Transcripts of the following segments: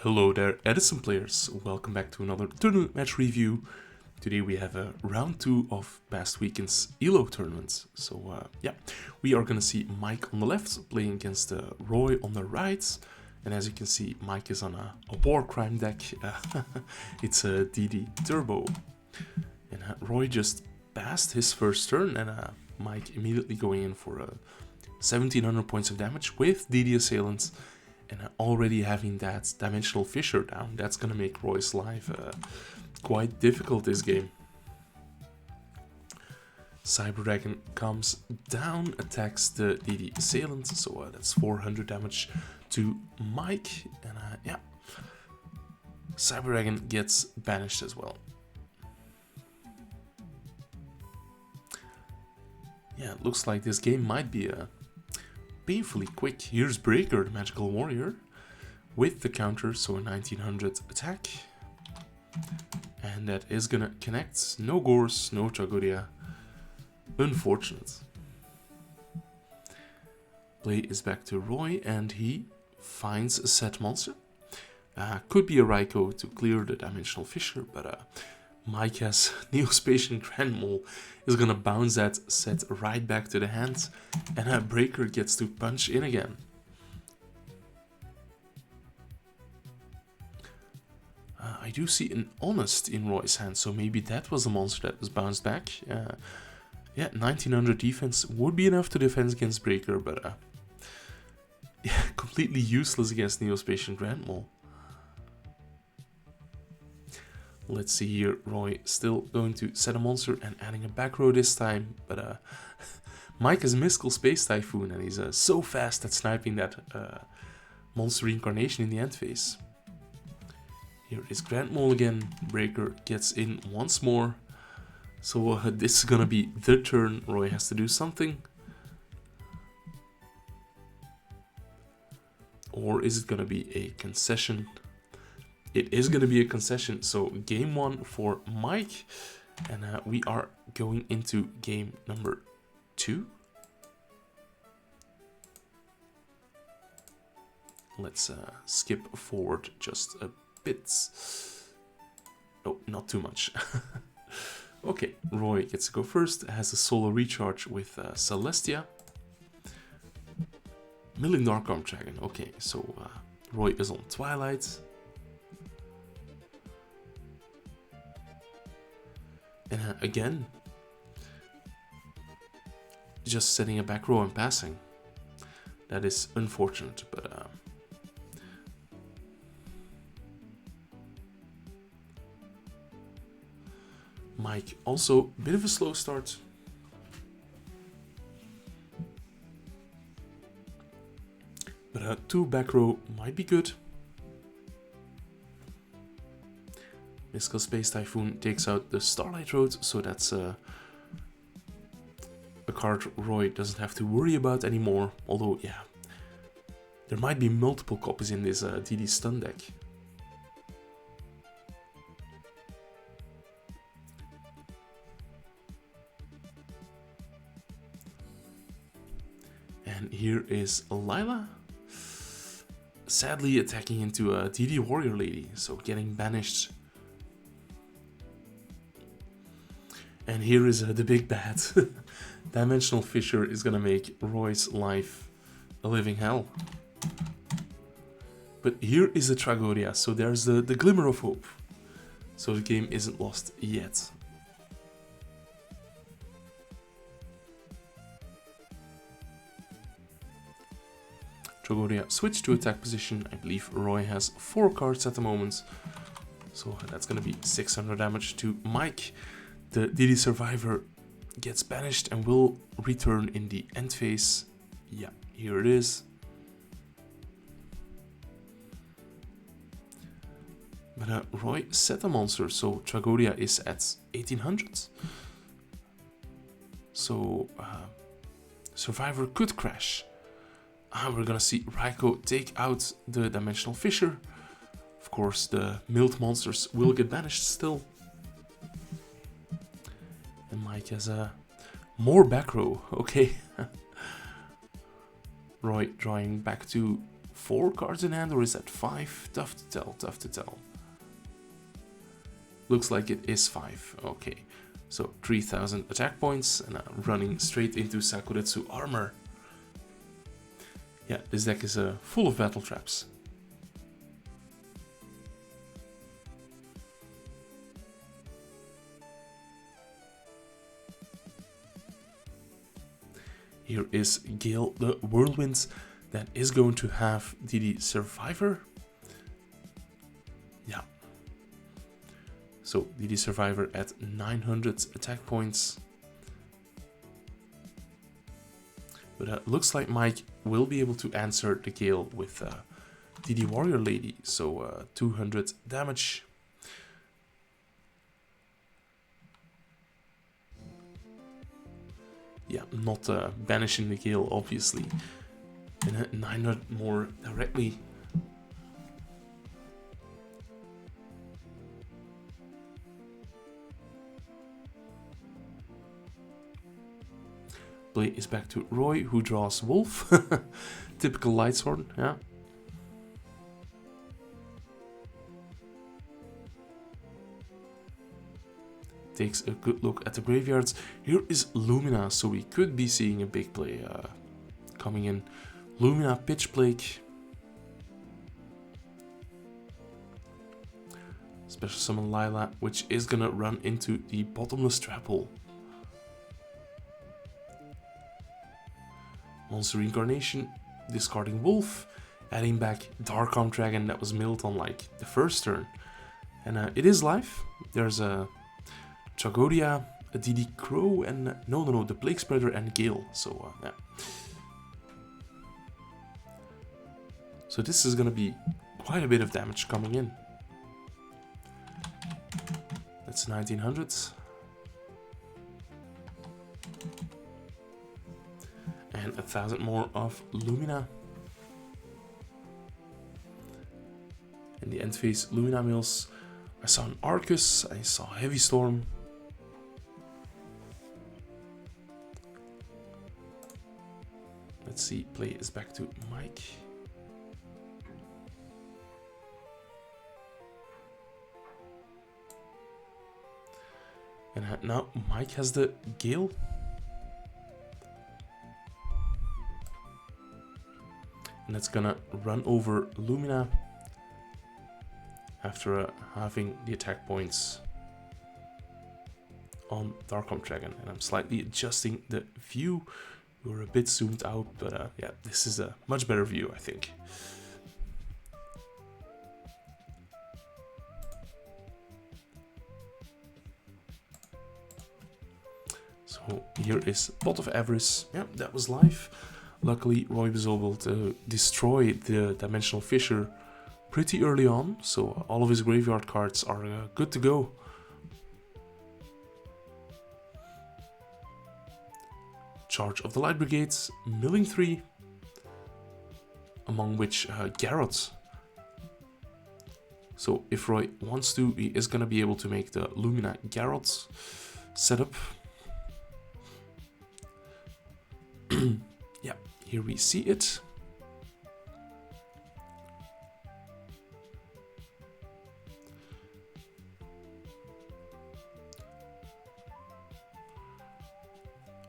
Hello there, EDISON players. Welcome back to another tournament match review. Today we have a round 2 of past weekend's ELLO tournament. So we are gonna see Mike on the left playing against Roy on the right. And as you can see, Mike is on a war crime deck. It's a DD Turbo. And Roy just passed his first turn, and Mike immediately going in for 1700 points of damage with DD Assailants. And already having that Dimensional Fissure down, that's gonna make Roy's life quite difficult this game. Cyber Dragon comes down, attacks the DD Assailant, so that's 400 damage to Mike, and Cyber Dragon gets banished as well. Yeah, it looks like this game might be painfully quick. Here's Breaker, the Magical Warrior, with the counter, so a 1900 attack. And that is gonna connect. No Gores, no Tragoria. Unfortunate. Play is back to Roy, and he finds a set monster. Could be a Raikou to clear the Dimensional Fissure, but Mike has Neospatian Grand Mole, is gonna bounce that set right back to the hand, and Breaker gets to punch in again. I do see an Honest in Roy's hand, so maybe that was a monster that was bounced back. Yeah, 1900 defense would be enough to defend against Breaker, but completely useless against Neospatian Grand Mole. Let's see here, Roy still going to set a monster and adding a back row this time, but Mike has Mystical Space Typhoon, and he's so fast at sniping that monster reincarnation in the end phase. Here is Grand Mole again, Breaker gets in once more, so this is gonna be the turn. Roy has to do something. Or is it gonna be a concession? It is going to be a concession, so game 1 for Mike, and we are going into game number 2. Let's skip forward just a bit. Oh, not too much. Okay, Roy gets to go first, has a solo recharge with Celestia. Milling Dark Arm Dragon, okay, so Roy is on Twilight. And again, just setting a back row and passing. That is unfortunate, but Mike also a bit of a slow start. But 2 back row might be good. Mystical Space Typhoon takes out the Starlight Road, so that's a card Roy doesn't have to worry about anymore. Although, yeah, there might be multiple copies in this DD stun deck. And here is Lila, sadly attacking into a DD Warrior Lady, so getting banished. And here is the big bad. Dimensional Fissure is gonna make Roy's life a living hell. But here is the Tragoria, so there's the glimmer of hope. So the game isn't lost yet. Tragoria switch to attack position. I believe Roy has 4 cards at the moment. So that's gonna be 600 damage to Mike. The DD Survivor gets banished and will return in the end phase. Yeah, here it is. But Roy set a monster, so Tragoria is at 1800. So Survivor could crash. We're gonna see Raikou take out the Dimensional Fissure. Of course, the milled monsters will get banished still. And Mike has more back row, okay. Roy drawing back to 4 cards in hand, or is that 5? Tough to tell, tough to tell. Looks like it is 5. Okay, so 3000 attack points and running straight into Sakuretsu armor. Yeah, this deck is full of battle traps. Here is Gale the Whirlwind that is going to have the Survivor. Yeah. So DD Survivor at 900 attack points. But looks like Mike will be able to answer the Gale with DD Warrior Lady. So 200 damage. Yeah, not banishing the Gale, obviously. And 900 more directly. Play is back to Roy, who draws Wolf. Typical Lightsworn, yeah. Takes a good look at the graveyards. Here is Lumina, so we could be seeing a big play coming in. Lumina, Pitch Plague. Special Summon Lila, which is gonna run into the Bottomless Trap Hole. Monster Reincarnation, discarding Wolf, adding back Dark Arm Dragon that was milled on like the first turn. And it is live. There's a Tragodia, a DD Crow, and no, the Plague Spreader and Gale. So yeah. So this is gonna be quite a bit of damage coming in. That's 1900. And 1000 more of Lumina. In the end phase, Lumina mills. I saw an Arcus, I saw Heavy Storm. Let's see, play is back to Mike. And now Mike has the Gale. And that's gonna run over Lumina after having the attack points on Dark Dragon. And I'm slightly adjusting the view. We were a bit zoomed out, but yeah, this is a much better view, I think. So here is Pot of Avarice. Yeah, that was live. Luckily, Roy was able to destroy the Dimensional Fissure pretty early on, so all of his graveyard cards are good to go. Charge of the Light Brigades, milling 3, among which Garrot. So if Roy wants to, he is going to be able to make the Lumina Garrot setup. Yeah, here we see it.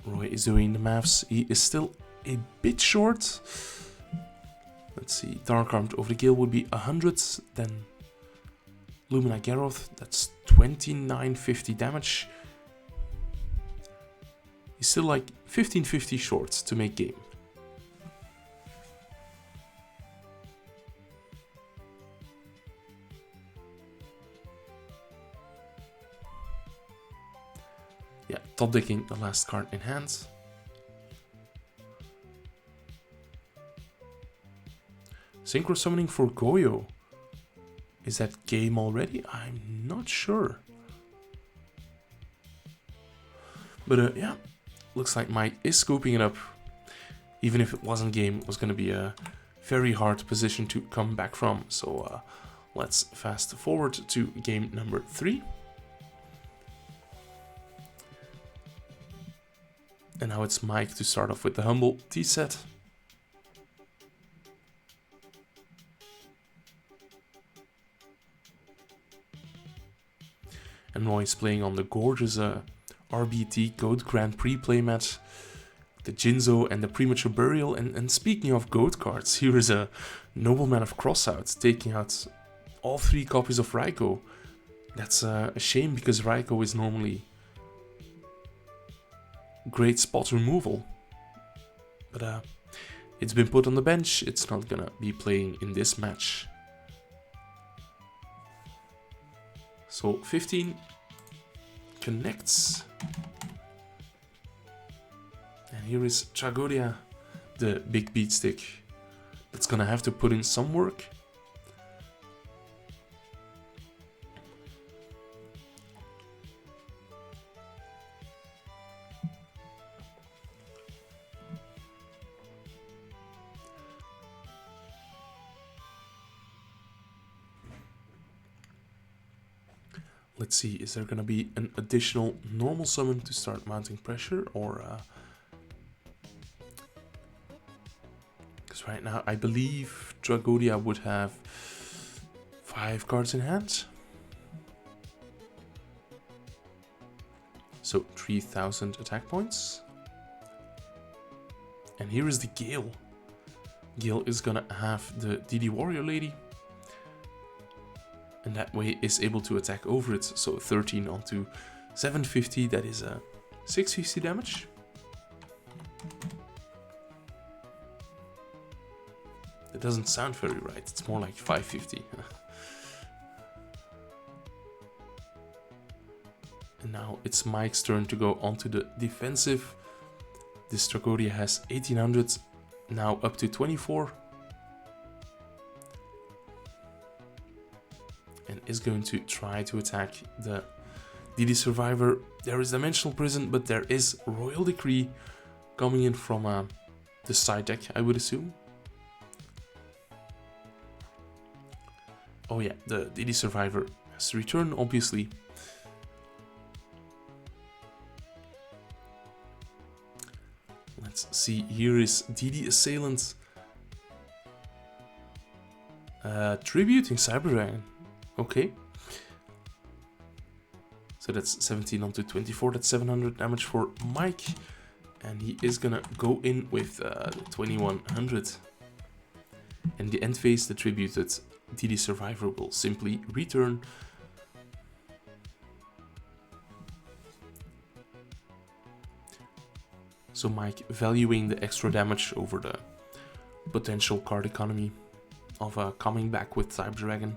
Roy is doing the maths. He is still a bit short. Let's see, Dark Armed over the Gale would be 100, then Lumina Garroth, that's 2950 damage. He's still like 1550 short to make game. Yeah, top decking the last card in hand. Synchro Summoning for Goyo. Is that game already? I'm not sure. But yeah, looks like Mike is scooping it up. Even if it wasn't game, it was going to be a very hard position to come back from. So let's fast forward to game number 3. And now it's Mike to start off with the Humble Tea set. And Roy is playing on the gorgeous RBT Goat Grand Prix playmat, the Jinzo and the Premature Burial. And speaking of Goat cards, here is a Nobleman of Crossout taking out all 3 copies of Raikou. That's a shame, because Raikou is normally great spot removal. But it's been put on the bench, it's not gonna be playing in this match. So 15 connects. And here is Tragoria, the big beat stick. That's gonna have to put in some work. Let's see, is there gonna be an additional normal summon to start mounting pressure, or because right now I believe Tragoria would have 5 cards in hand. So 3000 attack points. And here is the Gale. Gale is gonna have the DD Warrior Lady, and that way is able to attack over it. So 13 onto 750, that is 650 damage. That doesn't sound very right, it's more like 550. And now it's Mike's turn to go onto the defensive. This Tragoria has 1800, now up to 24. And is going to try to attack the DD Survivor. There is Dimensional Prison, but there is Royal Decree coming in from the side deck, I would assume. Oh yeah, the DD Survivor has to return, obviously. Let's see, here is DD Assailant. Tributing Cyber Dragon. Okay. So that's 17 onto 24, that's 700 damage for Mike. And he is gonna go in with 2100. And the end phase, the tributed DD Survivor will simply return. So Mike valuing the extra damage over the potential card economy of coming back with Cyber Dragon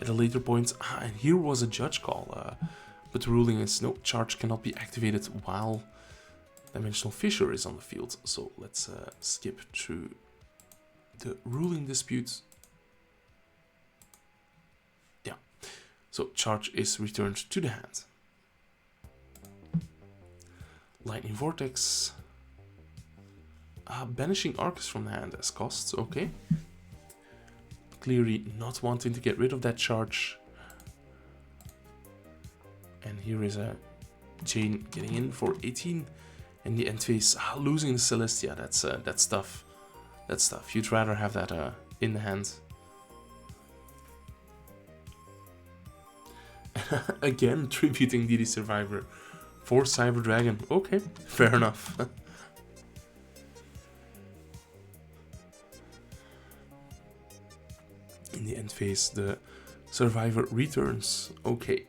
at a later point. And here was a judge call, but the ruling is no, charge cannot be activated while Dimensional Fissure is on the field. So let's skip through the ruling dispute. Yeah, so charge is returned to the hand. Lightning Vortex. Banishing Arcus from the hand as costs, okay. Clearly not wanting to get rid of that charge. And here is a Jane getting in for 18. And the end phase, losing the Celestia, that's tough. That's tough. You'd rather have that in the hand. Again, tributing DD Survivor for Cyber Dragon. Okay, fair enough. In the end phase, the Survivor returns. Okay.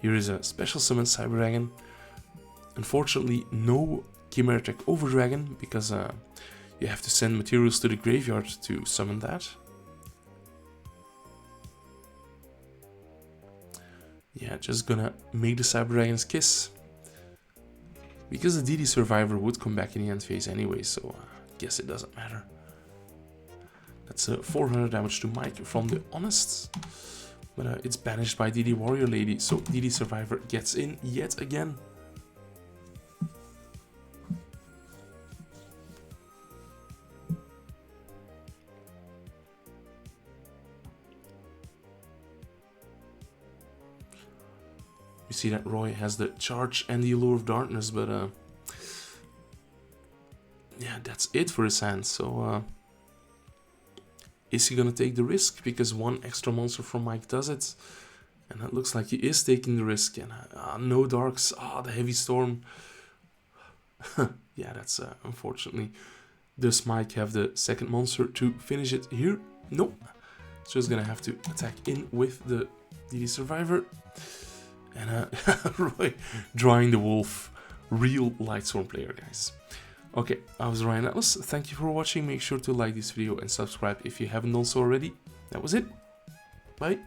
Here is a special summon Cyber Dragon. Unfortunately, no Chimeric Over Dragon, because you have to send materials to the graveyard to summon that. Yeah, just gonna make the Cyber Dragon's kiss. Because the DD Survivor would come back in the end phase anyway, so I guess it doesn't matter. That's 400 damage to Mike from the Honest. But it's banished by DD Warrior Lady, so DD Survivor gets in yet again. You see that Roy has the charge and the Allure of Darkness, but yeah, that's it for his hand. So is he gonna take the risk because one extra monster from Mike does it, And it looks like he is taking the risk. And no darks. The heavy storm. Yeah, that's unfortunately. Does Mike have the second monster to finish it here? Nope. Just gonna have to attack in with the DD Survivor. And Roy drawing the wolf. Real Lightstorm player, guys. Okay, I was Ryan Atlas. Thank you for watching. Make sure to like this video and subscribe if you haven't done so already. That was it. Bye.